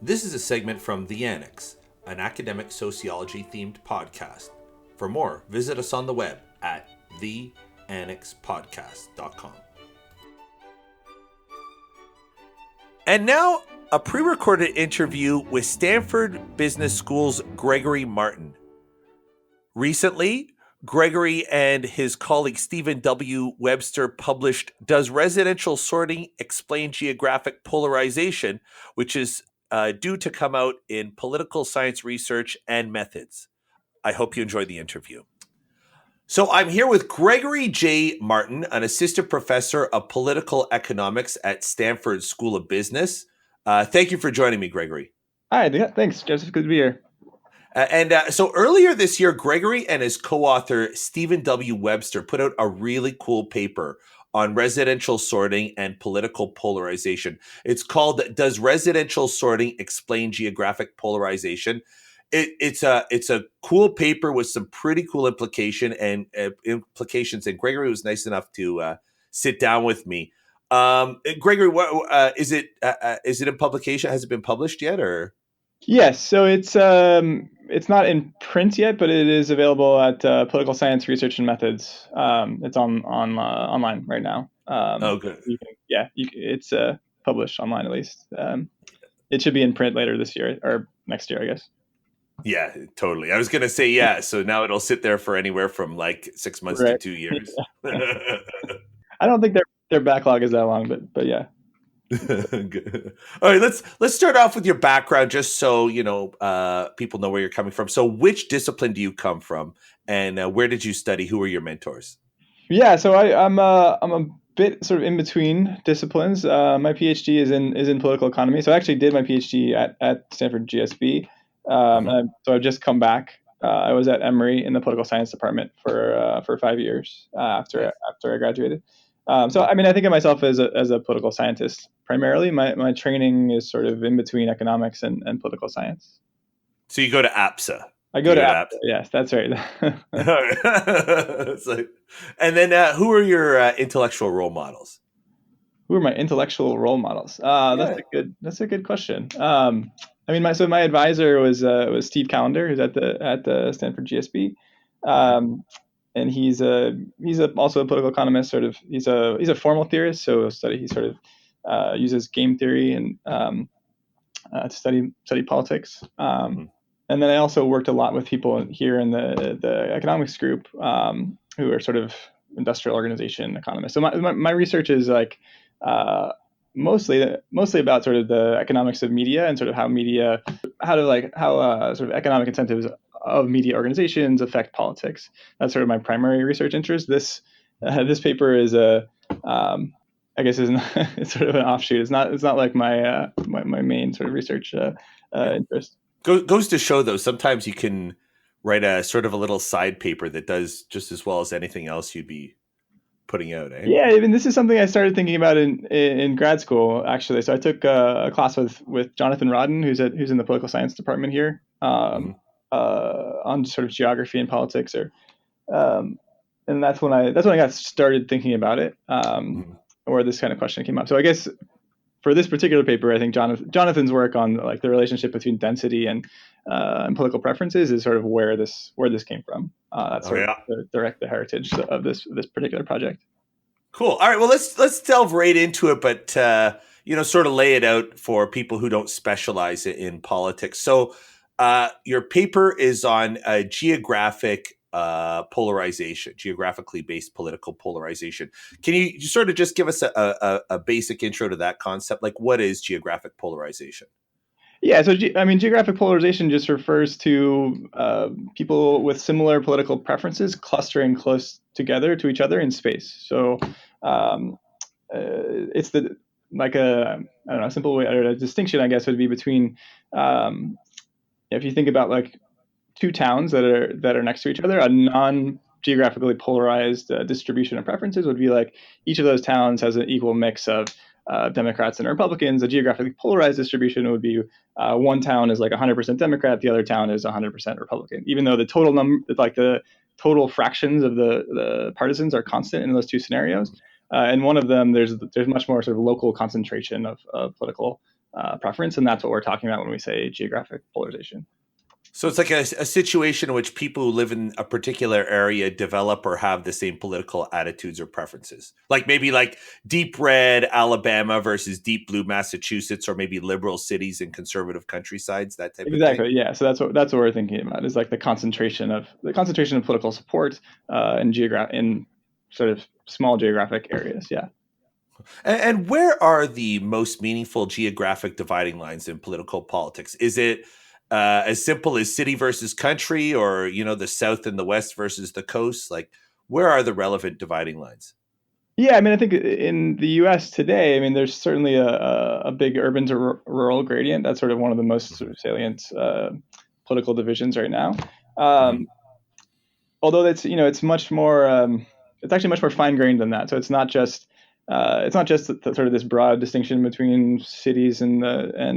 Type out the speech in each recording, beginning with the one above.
This is a segment from The Annex, an academic sociology themed podcast. For more, visit us on the web at theannexpodcast.com. And now, a pre recorded interview with Stanford Business School's Gregory Martin. Recently, Gregory and his colleague Stephen W. Webster published Does Residential Sorting Explain Geographic Polarization?, which is due to come out in Political Science Research and Methods. I hope you enjoyed the interview. So I'm here with Gregory J. Martin, an assistant professor of political economics at Stanford School of Business. Thank you for joining me, Gregory. Hi, yeah, thanks, Joseph. Good to be here. So earlier this year, Gregory and his co-author, Stephen W. Webster, put out a really cool paper on residential sorting and political polarization. It's called Does Residential Sorting Explain Geographic Polarization? It's a cool paper with some pretty cool implications, and Gregory was nice enough to sit down with me. Gregory, what is it? Is it in publication? Has it been published yet, or? Yes, so it's not in print yet, but it is available at Political Science Research and Methods. It's online right now. Oh, good. It's published online at least. It should be in print later this year or next year, I guess. Yeah, totally. I was going to say, yeah. So now it'll sit there for anywhere from like 6 months to 2 years. I don't think their backlog is that long, but yeah. Good. All right, let's start off with your background, just so people know where you're coming from. So, which discipline do you come from, and where did you study? Who were your mentors? Yeah, so I'm a bit sort of in between disciplines. My PhD is in political economy. So I actually did my PhD at Stanford GSB. So I've just come back. I was at Emory in the political science department for 5 years after I graduated. So I mean, I think of myself as a political scientist primarily. My training is sort of in between economics and political science. So you go to APSA. I go to APSA. Yes, that's right. And then who are your intellectual role models? Who are my intellectual role models? That's a good question. I mean, my advisor was Steve Callender, who's at the Stanford GSB, and he's also a political economist. Sort of, he's a formal theorist, so he sort of uses game theory and to study politics. And then I also worked a lot with people here in the economics group who are sort of industrial organization economists. So my research is like mostly about sort of the economics of media and sort of how sort of economic incentives of media organizations affect politics. That's sort of my primary research interest. This paper is I guess it's sort of an offshoot. It's not like my main sort of research interest. Goes to show, though, sometimes you can write a sort of a little side paper that does just as well as anything else you'd be putting out. Yeah, I mean, this is something I started thinking about in grad school, actually. So I took a class with Jonathan Rodden, who's in the political science department here, on sort of geography and politics, and that's when I got started thinking about it, where this kind of question came up. So I guess for this particular paper, I think Jonathan's work on like the relationship between density and political preferences is sort of where this came from. That's sort of the heritage of this particular project. Cool. All right. Well, let's delve right into it, but sort of lay it out for people who don't specialize in politics. So, your paper is on geographic polarization, geographically based political polarization. Can you sort of just give us a basic intro to that concept? Like, what is geographic polarization? Yeah, so I mean, geographic polarization just refers to people with similar political preferences clustering close together to each other in space. So it's I don't know, a simple way or a distinction, I guess, would be between if you think about like two towns that are next to each other, a non-geographically polarized distribution of preferences would be like each of those towns has an equal mix of Democrats and Republicans. A geographically polarized distribution would be one town is like 100% Democrat, the other town is 100% Republican, even though the total fractions of the partisans are constant in those two scenarios. And one of them, there's much more sort of local concentration of political preference, and that's what we're talking about when we say geographic polarization. So it's like a situation in which people who live in a particular area develop or have the same political attitudes or preferences. Like maybe like deep red Alabama versus deep blue Massachusetts, or maybe liberal cities and conservative countrysides, that type of thing. Exactly. Yeah. So that's what we're thinking about is like the concentration of political support in sort of small geographic areas. Yeah. And where are the most meaningful geographic dividing lines in political politics? Is it as simple as city versus country, or the South and the West versus the coast? Like, where are the relevant dividing lines? Yeah, I mean, I think in the U.S. today, I mean, there's certainly a big urban to rural gradient. That's sort of one of the most sort Mm-hmm. of salient political divisions right now. Mm-hmm. Um, although it's much more it's actually much more fine grained than that. So it's not just sort of this broad distinction between cities and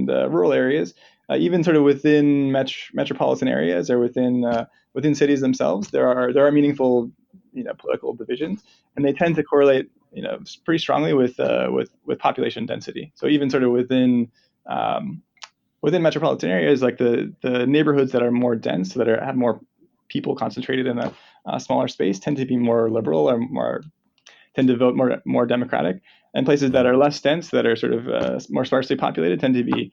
rural areas. Even sort of within metropolitan areas or within cities themselves, there are meaningful political divisions, and they tend to correlate pretty strongly with population density. So even sort of um, within metropolitan areas, like the neighborhoods that are more dense, have more people concentrated in a smaller space, tend to be more liberal or tend to vote more democratic, and places that Mm-hmm. are less dense, that are sort of more sparsely populated, tend to be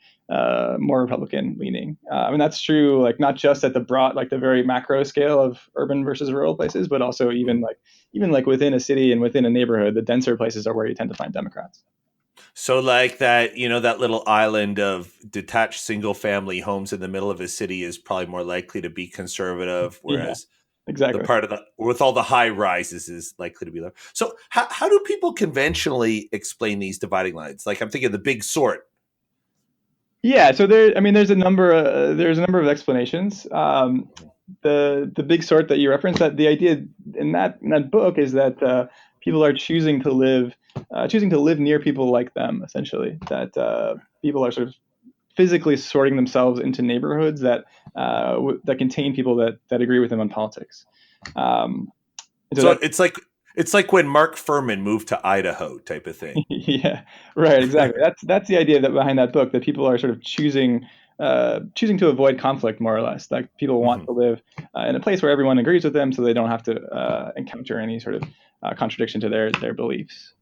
more Republican leaning. I mean that's true, like not just at the broad, like the very macro scale of urban versus rural places, but also Mm-hmm. even like within a city and within a neighborhood, the denser places are where you tend to find Democrats. So like that, that little island of detached single family homes in the middle of a city is probably more likely to be conservative, Yeah, whereas the exactly. part of the with all the high rises is likely to be low. So how do people conventionally explain these dividing lines? Like I'm thinking the big sort. Yeah, so I mean, there's a number of explanations. The big sort that you referenced, that the idea in that book is that people are choosing to live near people like them, essentially. That people are sort of physically sorting themselves into neighborhoods that contain people that agree with them on politics. Um, so So that it's like when Mark Furman moved to Idaho type of thing. yeah, right, exactly. That's the idea that behind that book, that people are sort of choosing to avoid conflict, more or less. Like people want Mhm. to live in a place where everyone agrees with them, so they don't have to encounter any sort of contradiction to their beliefs.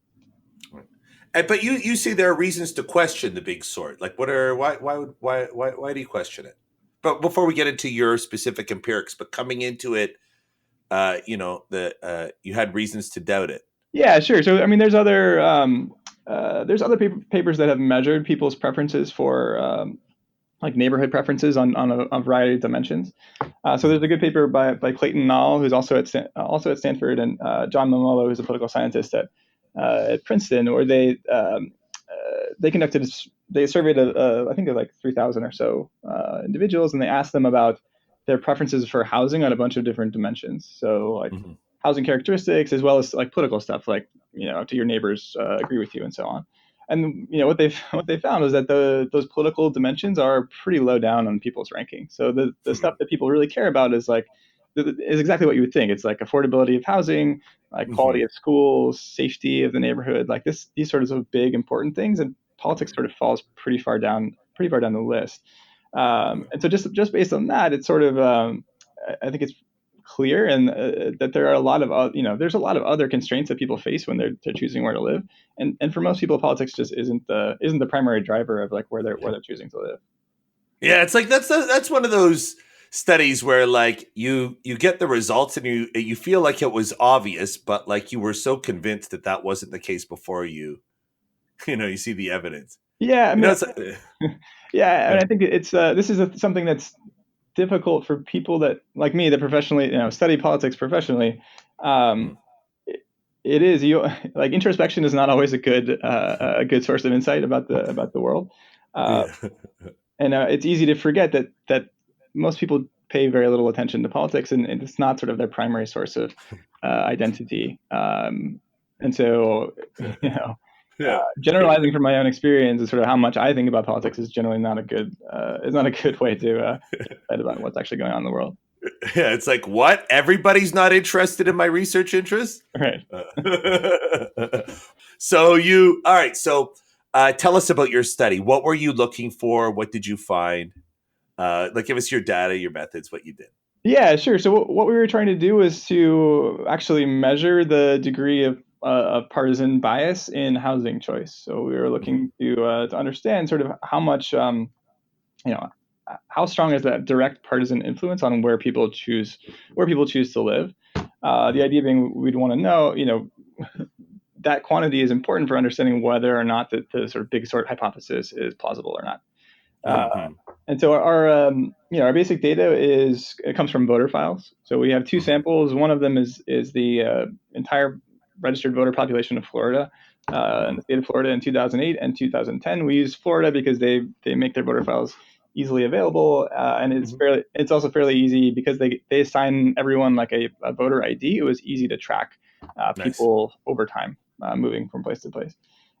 But you see there are reasons to question the big sort. Like what are why do you question it? But before we get into your specific empirics, but coming into it, you had reasons to doubt it. Yeah, sure. So I mean, there's other papers that have measured people's preferences for like neighborhood preferences on a variety of dimensions. So there's Mhm. a good paper by Clayton Nall, who's also at Stanford, and John Momolo, who's a political scientist at Princeton, where they conducted they surveyed I think of like 3,000 or so individuals, and they asked them about their preferences for housing on a bunch of different dimensions. So like Mhm. housing characteristics, as well as like political stuff, like do your neighbors agree with you, and so on. And what they found was that those political dimensions are pretty low down on people's rankings. So the stuff that people really care about is exactly what you would think. It's like affordability of housing, like quality Mhm. of schools, safety of the neighborhood, like these sort of big important things. And politics sort of falls pretty far down the list. And so just based on that, it's sort of I think it's clear, and that there are a lot of there's a lot of other constraints that people face when they're choosing where to live, and for most people, politics just isn't the primary driver of like where they're choosing to live. Yeah, it's like that's one of those studies where like you get the results and you feel like it was obvious, but like you were so convinced that that wasn't the case before you see the evidence. Yeah, I mean, It's yeah, and yeah. I think this is something that's difficult for people that like me that professionally study politics professionally. Mm. Um, it, it is you like introspection is not always a good source of insight about the world. Uh, Yeah. and it's easy to forget that most people pay very little attention to politics, and it's not sort of their primary source of identity. And so, you know, Yeah. generalizing from my own experience is sort of how much I think about politics is generally not a good is not a good way to decide about what's actually going on in the world. Yeah, it's like what? Everybody's not interested in my research interests? Right. Uh, so all right. So Tell us about your study. What were you looking for? What did you find? Give us your data, your methods, what you did. Yeah, sure. So what we were trying to do was to actually measure the degree of partisan bias in housing choice. So we were Mm-hmm. looking to understand sort of how much you know how strong is that direct partisan influence on where people choose to live. The Mm-hmm. idea being we'd want to know, that quantity is important for understanding whether or not the sort of big sort hypothesis is plausible or not. Uh, Mm-hmm. and so our basic data it comes from voter files. So we have two Mm-hmm. samples. One of them is the entire registered voter population of Florida, in Mm-hmm. the state of Florida in 2008 and 2010. We use Florida because they make their voter files easily available, and Mm-hmm. it's also fairly easy because they assign everyone like a voter ID. It was easy to track Nice. people over time, moving from place to place.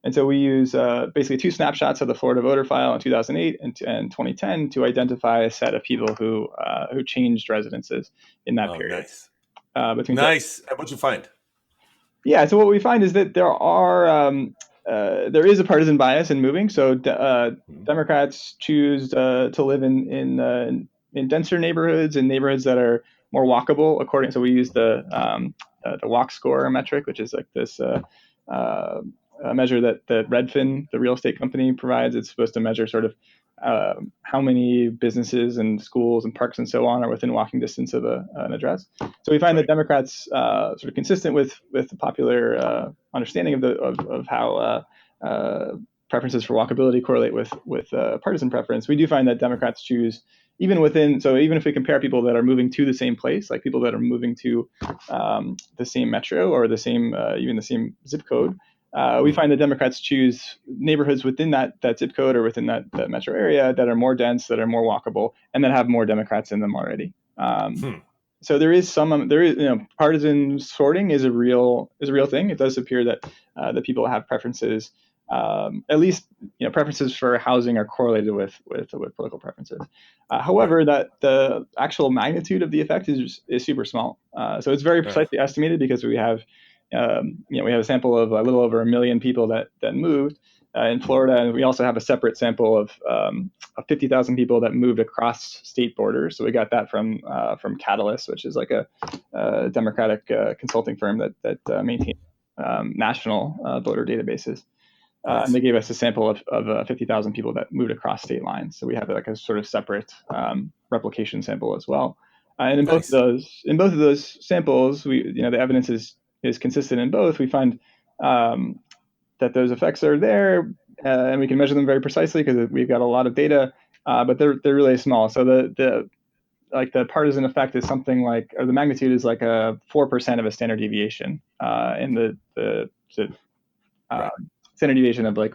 And so we use basically two snapshots of the Florida voter file in 2008 and 2010 to identify a set of people who changed residences in that Oh, period nice. between. Nice. And what'd you find? Yeah, so what we find is that there is a partisan bias in moving. So Mm-hmm. Democrats choose to live in denser neighborhoods, in neighborhoods that are more walkable. So we use the walk score metric, which is like this uh, a measure that Redfin, the real estate company, provides. It's supposed to measure sort of how many businesses and schools and parks and so on are within walking distance of an address. So we find that Right. Democrats, sort of consistent with the popular understanding of how preferences for walkability correlate with partisan preference. We do find that Democrats choose even if we compare people that are moving to the same place, like people that are moving to the same metro or even the same zip code, we Mm-hmm. find that Democrats choose neighborhoods within that zip code or within that metro area that are more dense, that are more walkable, and that have more Democrats in them already. Hmm. So there is partisan sorting is a real thing. It does appear that people have preferences. At least preferences for housing are correlated with political preferences. Right. However, that the actual magnitude of the effect is super small. So it's very Right. precisely estimated because we have a sample of a little over 1 million people that moved in Mm-hmm. Florida, and we also have a separate sample of 50,000 people that moved across state borders. So we got that from Catalyst, which is like a Democratic consulting firm that maintains national voter databases. And Nice. they gave us a sample of 50,000 people that moved across state lines. So we have like a sort of separate replication sample as well. And Nice. in both of those samples, the evidence is consistent in both. We find um, that those effects are there, and we can measure them very precisely because we've got a lot of data, but they're really small. So the partisan effect is something like, or the magnitude is like a 4% of a standard deviation in the uh, Right. standard deviation of like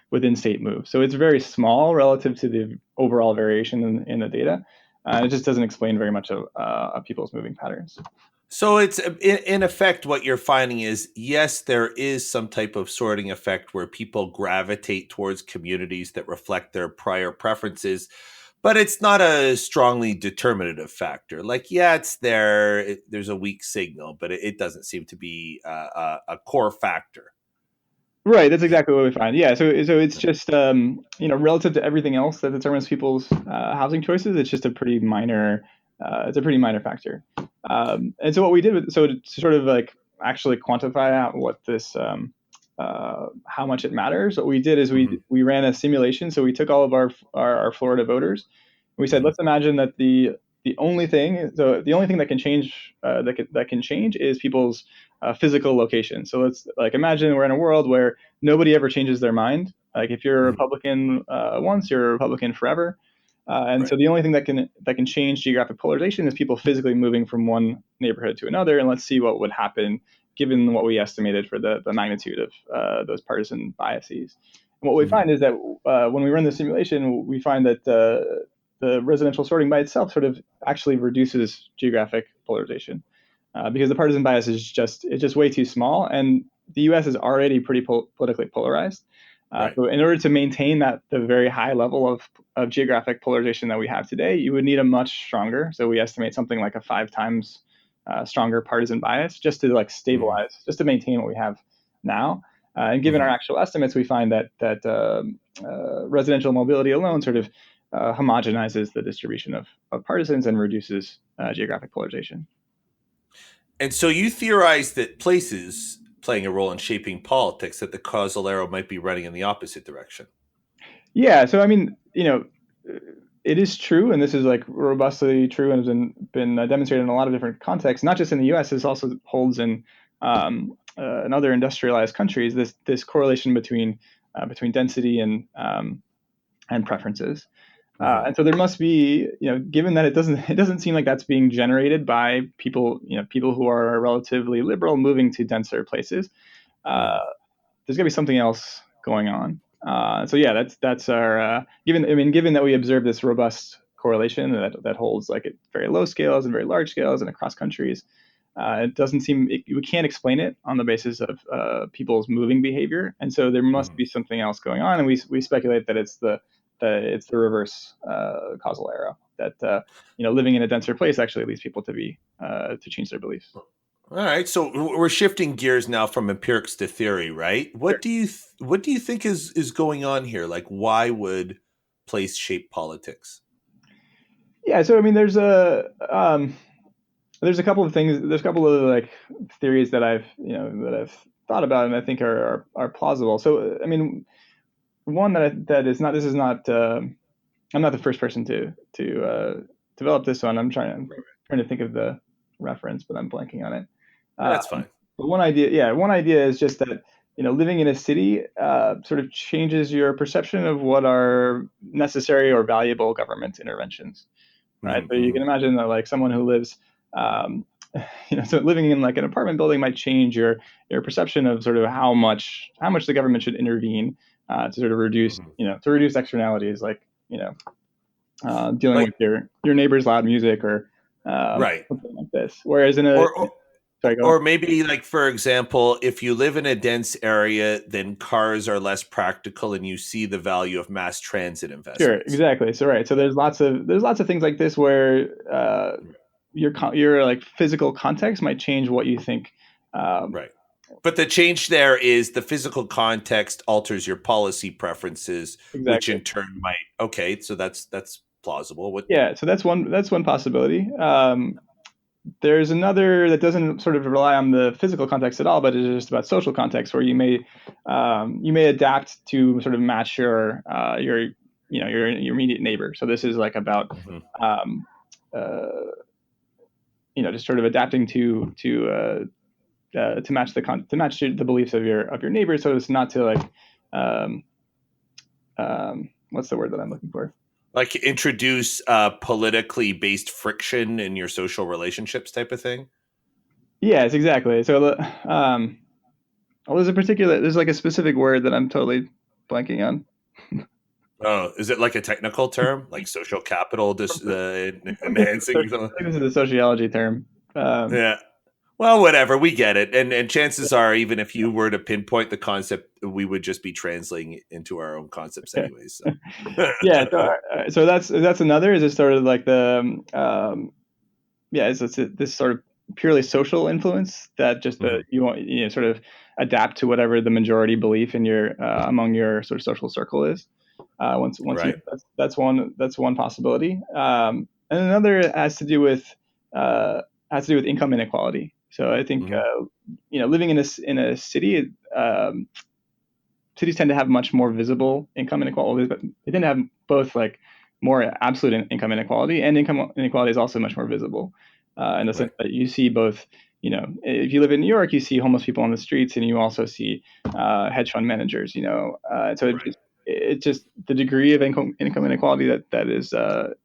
within state move. So it's very small relative to the overall variation in the data. It just doesn't explain very much of people's moving patterns. So it's in effect what you're finding is yes, there is some type of sorting effect where people gravitate towards communities that reflect their prior preferences, but it's not a strongly determinative factor. Like, yeah, it's there. There's a weak signal, but it doesn't seem to be a core factor. Right, that's exactly what we find. Yeah, so it's just relative to everything else that determines people's housing choices, it's just a pretty minor factor. And so what we did to sort of like actually quantify out what this how much it matters, what we did is Mm-hmm. we ran a simulation. So we took all of our Florida voters. We said, Mm-hmm. let's imagine that the only thing that can change that can change is people's physical location. So let's like imagine we're in a world where nobody ever changes their mind. Like if you're a Mm-hmm. Republican once, you're a Republican forever. And Right. so the only thing that can change geographic polarization is people physically moving from one neighborhood to another. And let's see what would happen given what we estimated for the magnitude of those partisan biases. And what we Mm-hmm. find is that when we run the simulation, we find that the residential sorting by itself sort of actually reduces geographic polarization because the partisan bias it's just way too small, and the U.S. is already pretty politically polarized. Right. So in order to maintain the very high level of geographic polarization that we have today, you would need a much stronger. So we estimate something like a 5 times stronger partisan bias just to like Mm-hmm. stabilize, just to maintain what we have now. And given our Hmm. actual estimates, we find that residential mobility alone sort of homogenizes the distribution of partisans and reduces geographic polarization. And so you theorize that places playing a role in shaping politics, that the causal arrow might be running in the opposite direction. Yeah, so I mean, it is true, and this is like robustly true, and has been demonstrated in a lot of different contexts, not just in the U.S. This also holds in other industrialized countries. This correlation between density and preferences. Hmm. And so there must be, given that it doesn't seem like that's being generated by people, people who are relatively liberal moving to denser places. Uh, Hmm. there's got to be something else going on. So yeah, that's our given that we observe this robust correlation that holds like at very low scales and very large scales and across countries. It doesn't we can't explain it on the basis of people's moving behavior, and so there must Hmm. be something else going on. And we speculate that it's the reverse causal arrow that living in a denser place actually leads people to change their beliefs. All right, so we're shifting gears now from empirics to theory, right? Sure. What do you think is going on here? Like, why would place shape politics? Yeah, so I mean, there's a couple of things. There's a couple of like theories that I've thought about and I think are plausible. So I mean, one that is not. This is not. I'm not the first person to develop this one. I'm trying to think of the reference, but I'm blanking on it. That's fine. But one idea is just that living in a city sort of changes your perception of what are necessary or valuable government interventions, right? Hmm. So you Hmm. can imagine that like someone who lives, um, so living in like an apartment building might change your perception of sort of how much the government should intervene to sort of reduce Hmm. to reduce externalities like dealing Like, with your neighbor's loud music or right. something like this. Whereas in a Or, or sorry, go on. or maybe like, for example, if you live in a dense area, then cars are less practical and you see the value of mass transit Sure, investments. exactly. So right, so there's lots of things like this where your like physical context might change what you think. Um, Right. But the change there is the physical context alters your policy preferences, which exactly. in turn might, okay, so that's plausible. What? Yeah, so that's one possibility. There's another that doesn't sort of rely on the physical context at all, but is just about social context, where you may adapt to sort of match your immediate neighbor. So this is like about Mhm. um, uh, just sort of adapting to match the beliefs of your neighbors, so it's not to like um, what's the word that I'm looking for? Like introduce politically based friction in your social relationships type of thing. Yes, exactly. So well, there's like a specific word that I'm totally blanking on. Oh, is it like a technical term, like social capital, I think enhancing something? this is a sociology term. Um, Yeah. Well, whatever, we get it, and chances are, even if you were to pinpoint the concept, we would just be translating it into our own concepts, anyways. So, yeah, so that's another is just sort of like it's this sort of purely social influence that just mhm. you want sort of adapt to whatever the majority belief in your among your sort of social circle is. Once you Right. that's one possibility. And another uh, has to do with income inequality. So I think Hmm. living in a city, cities tend to have much more visible income inequality, but they tend to have both like more absolute income inequality, and income inequality is also much more visible in the sense Right. that you see both. If you live in New York, you see homeless people on the streets, and you also see hedge fund managers. So Right. it just the degree of income inequality that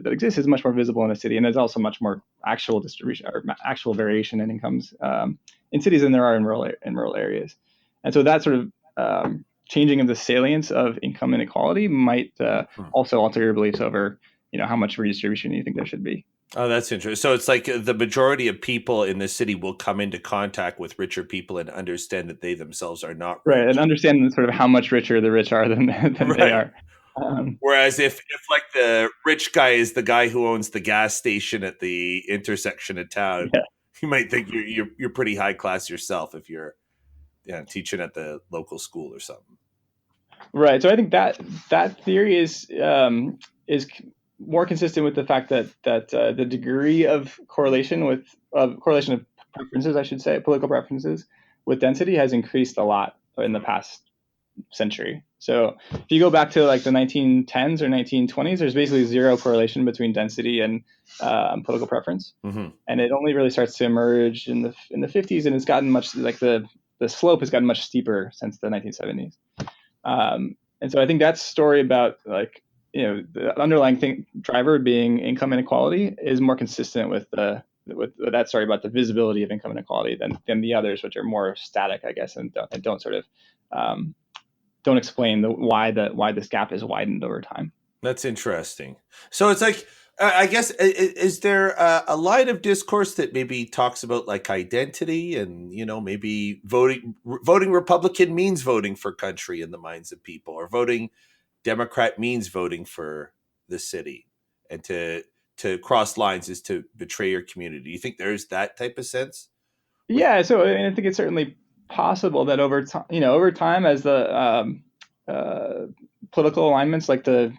exists is much more visible in a city, and there's also much more actual distribution or actual variation in incomes in cities than there are in rural areas, and so that sort of changing of the salience of income inequality might Hmm. also alter your beliefs over how much redistribution you think there should be. Oh, that's interesting. So it's like the majority of people in the city will come into contact with richer people and understand that they themselves are not Right, and rich. understand sort of how much richer the rich are than than they Right. are. Um, Whereas if like the rich guy is the guy who owns the gas station at the intersection of town, yeah, you might think you're pretty high class yourself teaching at the local school or something. Right. So I think that theory is more consistent with the fact that the degree of correlation of preferences, I should say, political preferences with density has increased a lot in the past century. So if you go back to like the 1910s or 1920s, there's basically zero correlation between density and political preference, and it only really starts to emerge in the 50s, and it's gotten much like the slope has gotten much steeper since the 1970s. And so I think that story about like the underlying driver being income inequality is more consistent with that story about the visibility of income inequality than the others, which are more static, I guess, and don't sort of don't explain why this gap is widened over time. That's interesting. So it's like, I guess, is there a line of discourse that maybe talks about like identity and, maybe voting Republican means voting for country in the minds of people, or voting Democrat means voting for the city, and to cross lines is to betray your community. Do you think there's that type of sense? Yeah. So I think it's certainly possible that over time, as the political alignments, like the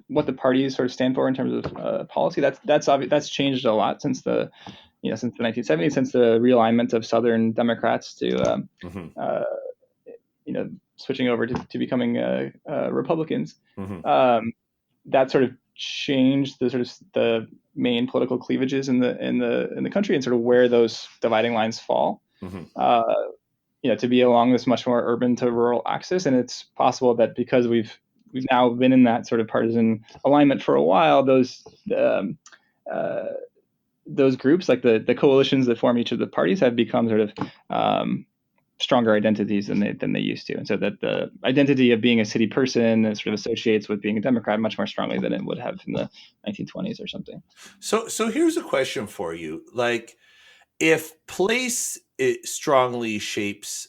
what the parties sort of stand for in terms of policy, that's obvious. That's changed a lot since the 1970s, since the realignment of Southern Democrats to switching over to becoming Republicans. That sort of changed the main political cleavages in the country and sort of where those dividing lines fall. To be along this much more urban to rural axis, and it's possible that because we've now been in that sort of partisan alignment for a while, those groups, like the coalitions that form each of the parties, have become sort of stronger identities than they used to, and so that the identity of being a city person sort of associates with being a Democrat much more strongly than it would have in the 1920s or something. So here's a question for you: like, if place strongly shapes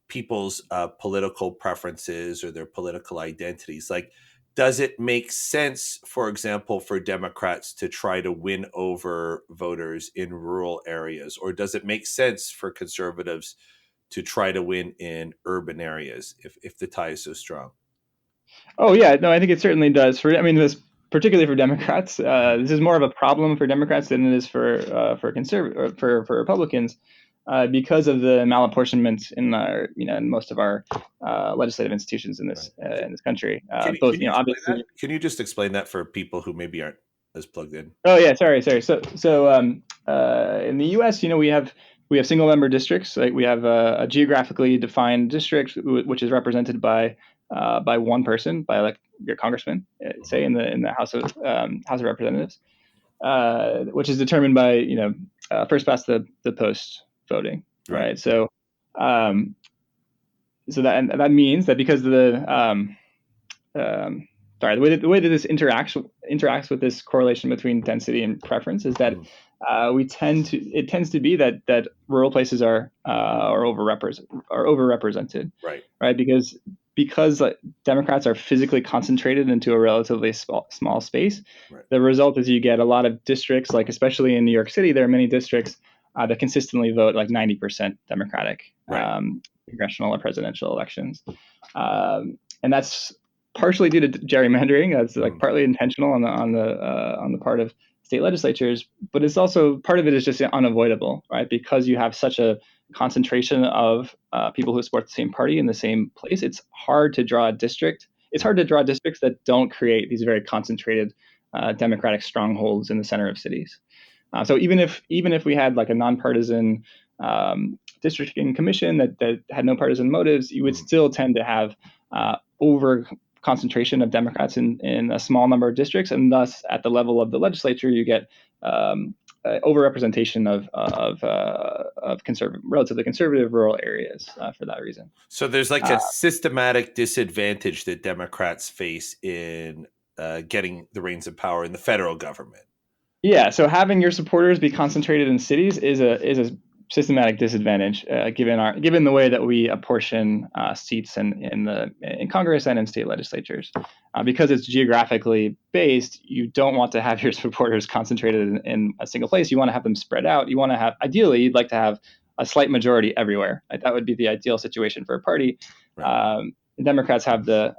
people's political preferences or their political identities, like, does it make sense, for example, for Democrats to try to win over voters in rural areas, or does it make sense for conservatives to try to win in urban areas if the tie is so strong? Oh yeah, no, I think it certainly does. This particularly for Democrats, this is more of a problem for Democrats than it is for Republicans, because of the malapportionment in most of our legislative institutions in this country. Can you just explain that for people who maybe aren't as plugged in? Oh yeah, sorry. So in the U.S., we have single member districts. Like we have a geographically defined district which is represented by one person, by like your congressman, say in the House of Representatives, which is determined by first past the post voting, right? So that means that because of the the way that this interacts with this correlation between density and preference is that it tends to be that rural places are overrepresented, right? Because Democrats are physically concentrated into a relatively small space. The result is you get a lot of districts, like especially in New York City, there are many districts that consistently vote like 90% Democratic congressional or presidential elections, and that's partially due to gerrymandering. That's like partly intentional on the part of state legislatures, but it's also part of it is just unavoidable, right? Because you have such a concentration of people who support the same party in the same place. It's hard to draw a district. It's hard to draw districts that don't create these very concentrated Democratic strongholds in the center of cities. So even if we had like a nonpartisan districting commission that had no partisan motives, you would still tend to have over concentration of Democrats in a small number of districts, and thus at the level of the legislature, you get overrepresentation of relatively conservative rural areas for that reason. So there's like a systematic disadvantage that Democrats face in getting the reins of power in the federal government. Yeah, so having your supporters be concentrated in cities is a systematic disadvantage, given the way that we apportion seats in Congress and in state legislatures. Because it's geographically based, you don't want to have your supporters concentrated in a single place. You want to have them spread out. Ideally, you'd like to have a slight majority everywhere. Like, that would be the ideal situation for a party. Right. The Democrats have the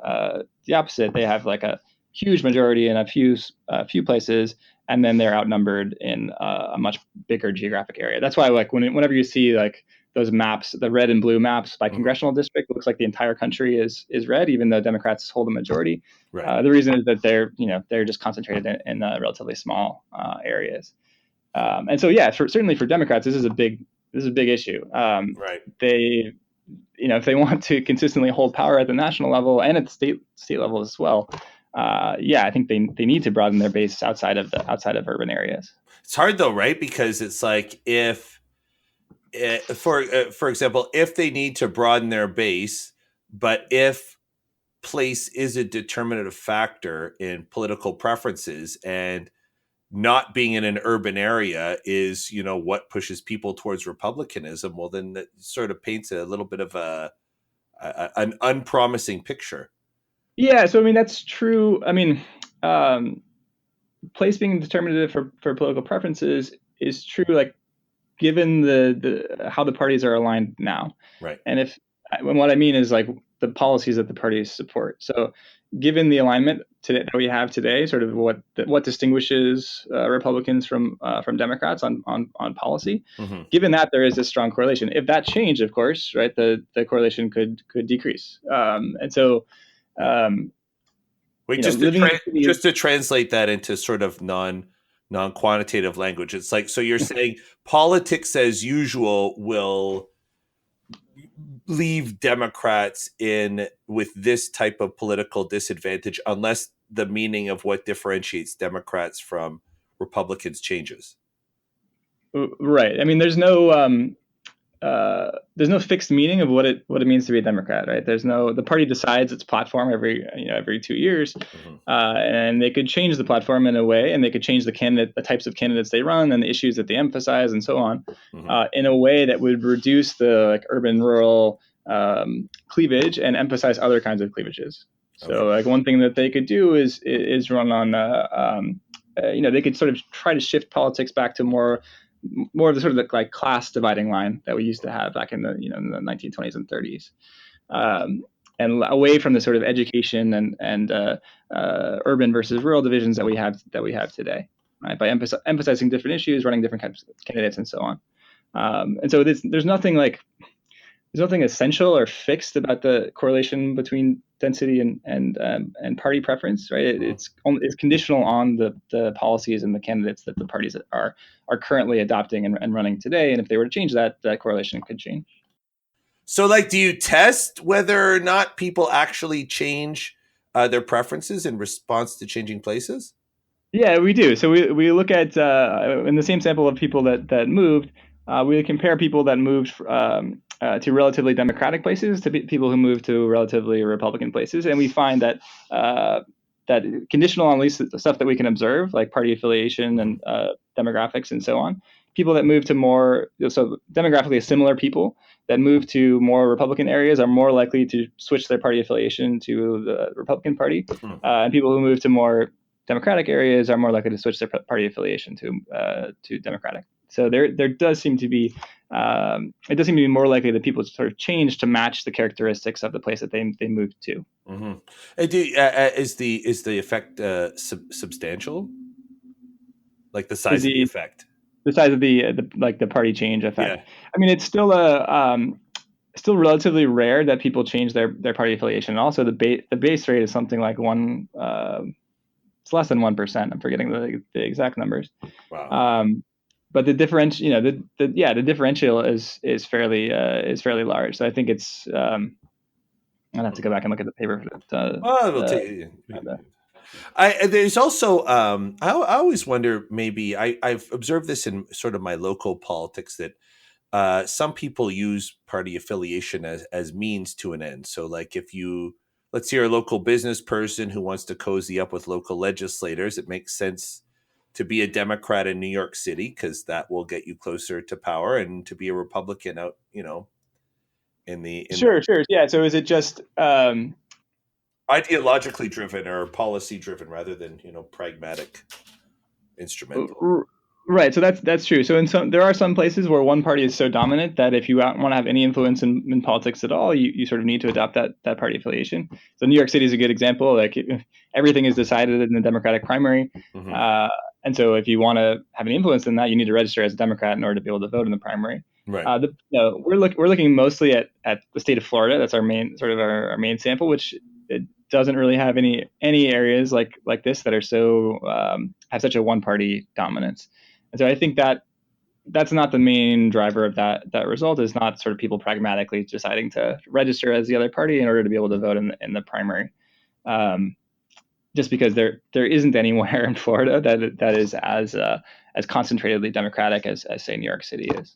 opposite. They have like a huge majority in a few places, and then they're outnumbered in a much bigger geographic area. That's why, like, whenever you see like those maps, the red and blue maps by congressional district, it looks like the entire country is red, even though Democrats hold a majority. Right. The reason is that they're just concentrated in relatively small areas. And so, yeah, certainly for Democrats, this is a big issue. Right. They, if they want to consistently hold power at the national level and at the state level as well, yeah, I think they need to broaden their base outside of urban areas. It's hard though, right? Because it's like if, for example, if they need to broaden their base, but if place is a determinative factor in political preferences, and not being in an urban area is, what pushes people towards republicanism, well, then that sort of paints a little bit of an unpromising picture. Yeah, so I mean that's true. I mean, place being determinative for political preferences is true, like, given the how the parties are aligned now. Right. And what I mean is, like, the policies that the parties support. So given the alignment that we have today, sort of what distinguishes Republicans from Democrats on policy, given that there is this strong correlation. If that changed, of course, right, the correlation could decrease. And so, Wait, living in cities, just to translate that into sort of non-quantitative language, it's like, so you're saying politics as usual will leave Democrats in with this type of political disadvantage unless the meaning of what differentiates Democrats from Republicans changes. right? I mean, there's no fixed meaning of what it means to be a Democrat, right? The party decides its platform every 2 years, and they could change the platform in a way, and they could change the types of candidates they run, and the issues that they emphasize, and so on, in a way that would reduce the, like, urban rural cleavage and emphasize other kinds of cleavages. So, like, one thing that they could do is run on, they could sort of try to shift politics back to more of the sort of like class dividing line that we used to have back in the in the 1920s and 30s, and away from the sort of education and urban versus rural divisions that we have today, right? By emphasizing different issues, running different kinds of candidates, and so on. And so there's nothing essential or fixed about the correlation between density and party preference, right? It's conditional on the policies and the candidates that the parties are currently adopting and running today. And if they were to change that correlation could change. So, like, do you test whether or not people actually change their preferences in response to changing places? Yeah, we do. So we look at, in the same sample of people that moved, we compare people that moved to relatively Democratic places to people who moved to relatively Republican places, and we find that that conditional on at least the stuff that we can observe, like party affiliation and demographics and so on, people that move to more, so demographically similar people that move to more Republican areas are more likely to switch their party affiliation to the Republican Party, and people who move to more Democratic areas are more likely to switch their party affiliation to Democratic. So there does seem to be it does seem to be more likely that people sort of change to match the characteristics of the place that they moved to. Is the effect substantial? Like the size of the effect? The size of the party change effect. Yeah. I mean, it's still still relatively rare that people change their party affiliation. And also, the base rate is something like it's less than 1%. I'm forgetting the exact numbers. Wow. But the differential, the differential is fairly large. So I think it's. I'll have to go back and look at the paper. There's also I always wonder, maybe I've observed this in sort of my local politics, that some people use party affiliation as means to an end. So, like, if let's say you're a local business person who wants to cozy up with local legislators, it makes sense to be a Democrat in New York City because that will get you closer to power, and to be a Republican out, Sure. Yeah. So is it just ideologically driven or policy driven rather than pragmatic, instrumental? Right. So that's true. So there are some places where one party is so dominant that if you want to have any influence in politics at all, you sort of need to adopt that party affiliation. So New York City is a good example. Like everything is decided in the Democratic primary, Mm-hmm. and so if you want to have any influence in that, you need to register as a Democrat in order to be able to vote in the primary. Right. We're looking mostly at the state of Florida. That's our main our main sample, which it doesn't really have any areas like this that are so have such a one party dominance. And so I think that's not the main driver of that result. Is not sort of people pragmatically deciding to register as the other party in order to be able to vote in the primary. Um, just because there isn't anywhere in Florida that is as concentratedly Democratic as say New York City is.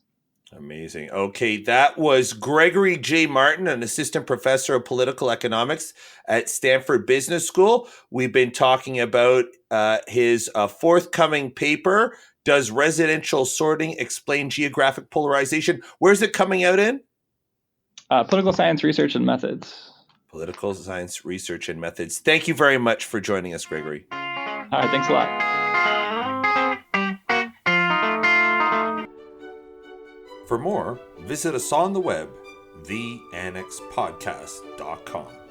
Amazing. Okay, that was Gregory J. Martin, an assistant professor of political economics at Stanford Business School. We've been talking about his forthcoming paper, Does Residential Sorting Explain Geographic Polarization? Where's it coming out in? Political Science Research and Methods. Political Science Research and Methods. Thank you very much for joining us, Gregory. All right, thanks a lot. For more, visit us on the web, theannexpodcast.com.